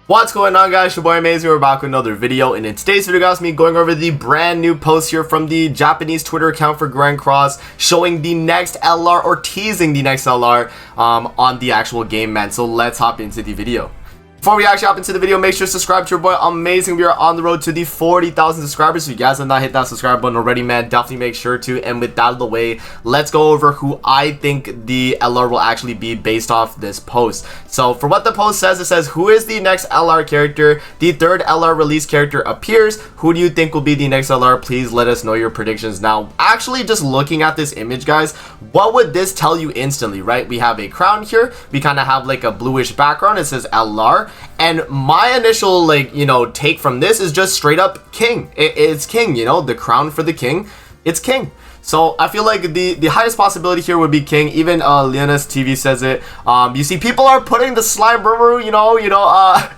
What's going on, guys? Your boy Amazing. We're back with another video, and in today's video, guys, me going over the brand new post here from the Japanese Twitter account for Grand Cross, showing the next LR, or teasing the next LR on the actual game, man. So let's hop into the video. Before we actually hop into the video, make sure to subscribe to your boy Amazing. We are on the road to the 40,000 subscribers. So if you guys have not hit that subscribe button already, man, definitely make sure to. And with that out of the way, let's go over who I think the LR will actually be based off this post. So for what the post says, it says, who is the next LR character? The third LR release character appears. Who do you think will be the next LR? Please let us know your predictions. Now, actually just looking at this image, guys, what would this tell you instantly, right? We have a crown here. We kind of have like a bluish background. It says LR. And my initial, take from this is just straight up king. It's king, the crown for the king. It's king. So I feel like the highest possibility here would be king. Even Leonis TV says it. You see, people are putting the slime Rimuru,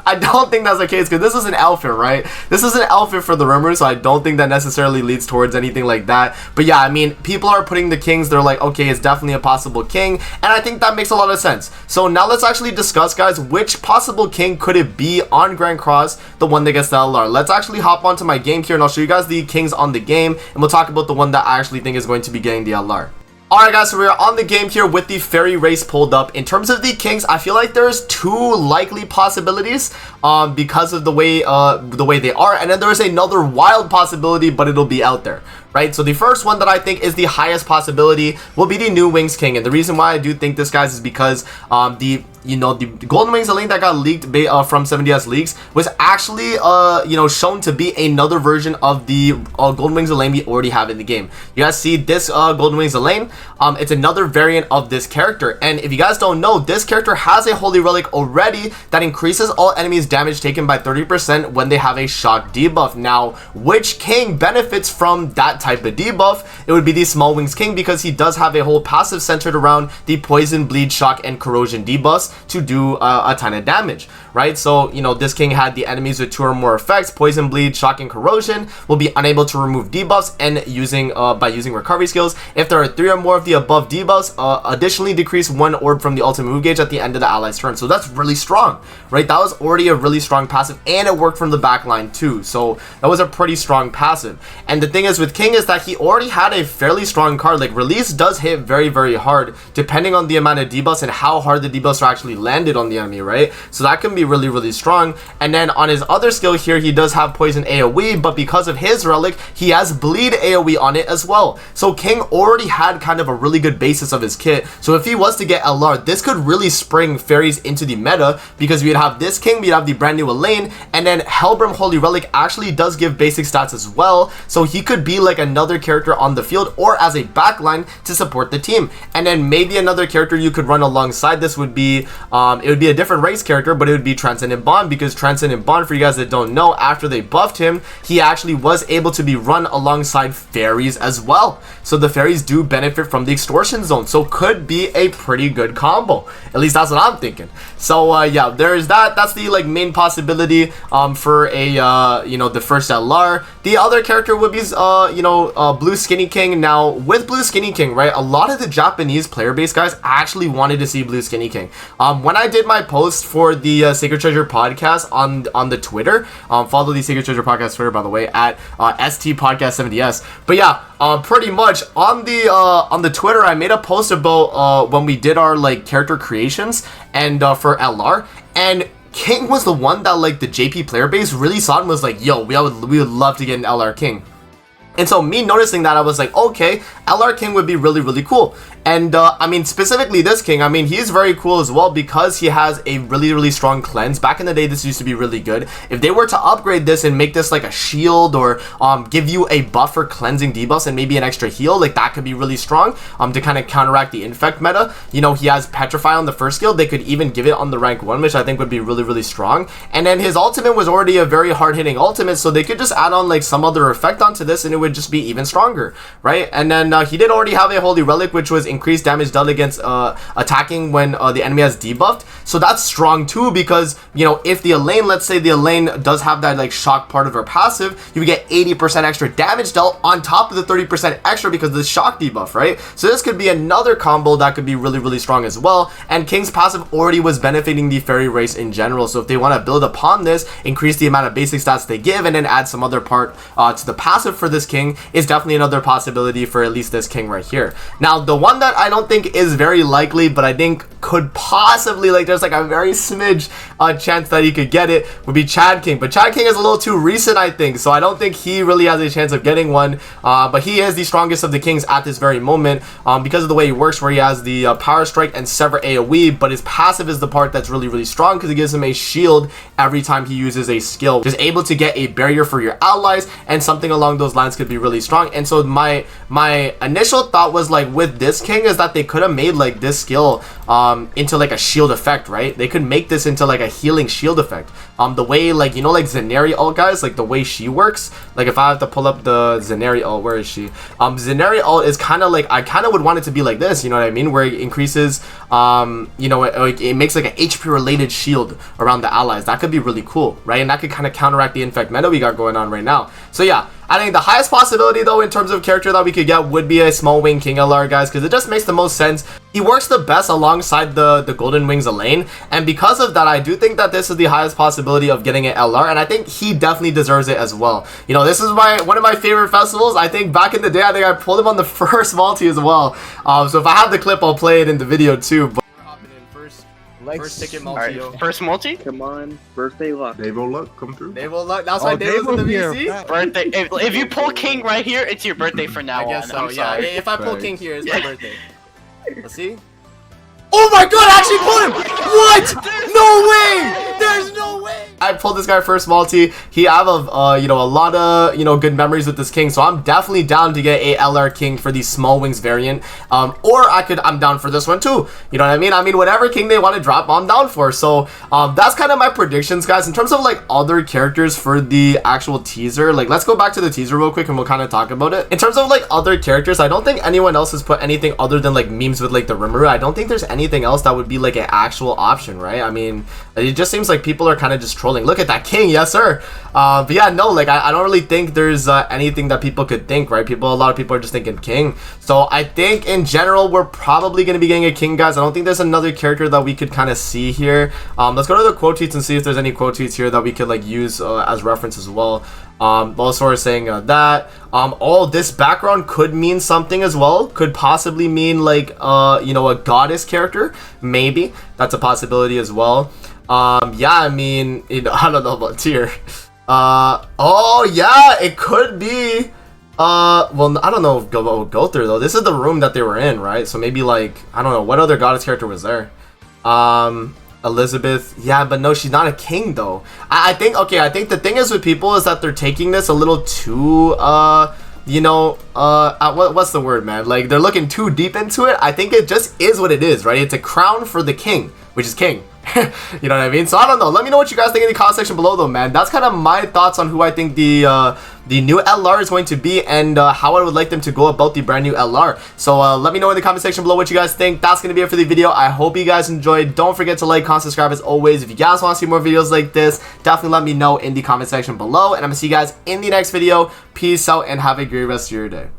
I don't think that's the case, because this is an outfit, right? This is an outfit for the Rimuru, so I don't think that necessarily leads towards anything like that. But yeah, I mean, people are putting the kings. They're like, okay, it's definitely a possible king, and I think that makes a lot of sense. So now let's actually discuss, guys, which possible king could it be on Grand Cross, the one that gets the LR. Let's actually hop onto my game here, and I'll show you guys the kings on the game, and we'll talk about the one that I actually think is going to be getting the LR. Alright, guys, so we're on the game here with the fairy race pulled up. In terms of the kings, I feel like there's two likely possibilities because of the way they are, and then there's another wild possibility, but it'll be out there, right? So the first one that I think is the highest possibility will be the New Wings King, and the reason why I do think this, guys, is because the Golden Wings lane that got leaked from 70S leaks was actually shown to be another version of the Golden Wings lane we already have in the game. You guys see this Golden Wings lane? It's another variant of this character, and if you guys don't know, this character has a holy relic already that increases all enemies damage taken by 30% when they have a shock debuff. Now, which king benefits from that type of debuff? It would be the Small Wings King, because he does have a whole passive centered around the poison, bleed, shock, and corrosion debuffs to do a ton of damage, right? So this king had the enemies with 2 or more effects: poison, bleed, shock, and corrosion will be unable to remove debuffs, and by using recovery skills, if there are 3 or more of the above debuffs, additionally decrease 1 orb from the ultimate move gauge at the end of the ally's turn. So that's really strong, right? That was already a really strong passive, and it worked from the back line too, so that was a pretty strong passive. And the thing is with king is that he already had a fairly strong card. Like, release does hit very, very hard depending on the amount of debuffs and how hard the debuffs are actually landed on the enemy, right? So that can be really, really strong. And then on his other skill here, he does have poison AoE, but because of his relic, he has bleed AoE on it as well. So king already had kind of a really good basis of his kit. So if he was to get LR, this could really spring fairies into the meta, because we'd have this king, we'd have the brand new Elaine, and then Hellbrim Holy Relic actually does give basic stats as well. So he could be like another character on the field or as a backline to support the team. And then maybe another character you could run alongside this would be it would be a different race character, but it would be Transcendent Bond, because Transcendent Bond, for you guys that don't know, after they buffed him, he actually was able to be run alongside fairies as well. So the fairies do benefit from the extortion zone, so could be a pretty good combo. At least that's what I'm thinking. So yeah, there is that. That's the main possibility for a the first LR. The other character would be Blue Skinny King. Now with Blue Skinny King, right, a lot of the Japanese player base, guys, actually wanted to see Blue Skinny King. When I did my post for the Sacred Treasure podcast on the Twitter, follow the Sacred Treasure podcast Twitter, by the way, at ST Podcast 70S. But yeah, pretty much on the Twitter, I made a post about when we did our character creations and for LR, and King was the one that the JP player base really saw and was like, yo, we would love to get an LR King. And so me noticing that, I was like, okay, LR King would be really, really cool. And I mean, specifically this king, I mean, he's very cool as well because he has a really, really strong cleanse. Back in the day, this used to be really good. If they were to upgrade this and make this like a shield, or give you a buff for cleansing debuffs and maybe an extra heal, that could be really strong to kind of counteract the infect meta. He has Petrify on the first skill. They could even give it on the rank 1, which I think would be really, really strong. And then his ultimate was already a very hard-hitting ultimate, so they could just add on some other effect onto this and it would just be even stronger, right? And then he did already have a Holy Relic, which was increased damage dealt against attacking when the enemy has debuffed. So that's strong too, because, you know, if the Elaine, let's say the Elaine does have that like shock part of her passive, you would get 80% extra damage dealt on top of the 30% extra because of the shock debuff, right? So this could be another combo that could be really, really strong as well. And King's passive already was benefiting the fairy race in general. So if they want to build upon this, increase the amount of basic stats they give, and then add some other part to the passive for this King, is definitely another possibility for at least this King right here. Now, the one that I don't think is very likely, but I think could possibly, like, there's like a very smidge chance that he could get it, would be Chad King. But Chad King is a little too recent, I think, so I don't think he really has a chance of getting one. But he is the strongest of the Kings at this very moment, because of the way he works, where he has the power strike and sever AoE, but his passive is the part that's really, really strong, because it gives him a shield every time he uses a skill, which is able to get a barrier for your allies, and something along those lines could be really strong. And so my initial thought was, like, with this King is that they could have made like this skill into like a shield effect, right? They could make this into like a healing shield effect. The way, like, you know, like Zenari ult, guys, like the way she works, like if I have to pull up the Zenari ult, where is she? Zenari ult is kind of like, I kind of would want it to be like this, you know what I mean, where it increases, you know, it makes like an HP related shield around the allies. That could be really cool, right? And that could kind of counteract the infect meta we got going on right now. So yeah, I think the highest possibility though in terms of character that we could get would be a small wing King LR, guys, because it just makes the most sense. He works the best alongside the Golden Wings Elaine, and because of that, I do think that this is the highest possibility of getting an LR, and I think he definitely deserves it as well. You know, this is one of my favorite festivals. I think back in the day, I think I pulled him on the first multi as well. So if I have the clip, I'll play it in the video too. But first ticket multi, right, first multi? Come on, birthday luck. Davo luck, come through. Davo luck. That's why Davo's in the VC. Birthday. If you pull King right here, it's your birthday from now on. I guess so. I'm Yeah. sorry. If I pull King here, it's my birthday. Let's see. Oh my god, I actually pulled him! What? No way! There's no way! I pulled this guy first multi. He have you know, a lot of, you know, good memories with this King, so I'm definitely down to get a LR King for the small wings variant. Or I'm down for this one too. You know what I mean? I mean, whatever King they want to drop, I'm down for. So that's kind of my predictions, guys. In terms of like other characters for the actual teaser, like let's go back to the teaser real quick and we'll kind of talk about it. In terms of like other characters, I don't think anyone else has put anything other than like memes with like the Rimuru. I don't think there's anything else that would be like an actual option, right? I mean, it just seems like people are kind of just trolling. Look at that King, yes sir. But yeah, no, like I don't really think there's anything that people could think, right? A lot of people are just thinking King. So I think in general we're probably going to be getting a King, guys. I don't think there's another character that we could kind of see here. Let's go to the quote tweets and see if there's any quote tweets here that we could like use as reference as well. Also saying that this background could mean something as well, could possibly mean like you know, a goddess character, maybe that's a possibility as well. Yeah, I mean, you know, I don't know about tier. Oh yeah, it could be well, I don't know if go through though. This is the room that they were in, right? So maybe like, I don't know what other goddess character was there. Elizabeth, yeah, but no, she's not a King though. I think, okay, I think the thing is with people is that they're taking this a little too you know, what's the word, man? Like, they're looking too deep into it. I think it just is what it is, right? It's a crown for the King, which is King. You know what I mean? So I don't know. Let me know what you guys think in the comment section below though, man. That's kind of my thoughts on who I think the new LR is going to be, and how I would like them to go about the brand new LR. So let me know in the comment section below what you guys think. That's going to be it for the video. I hope you guys enjoyed. Don't forget to like, comment, subscribe as always. If you guys want to see more videos like this, definitely let me know in the comment section below. And I'm going to see you guys in the next video. Peace out and have a great rest of your day.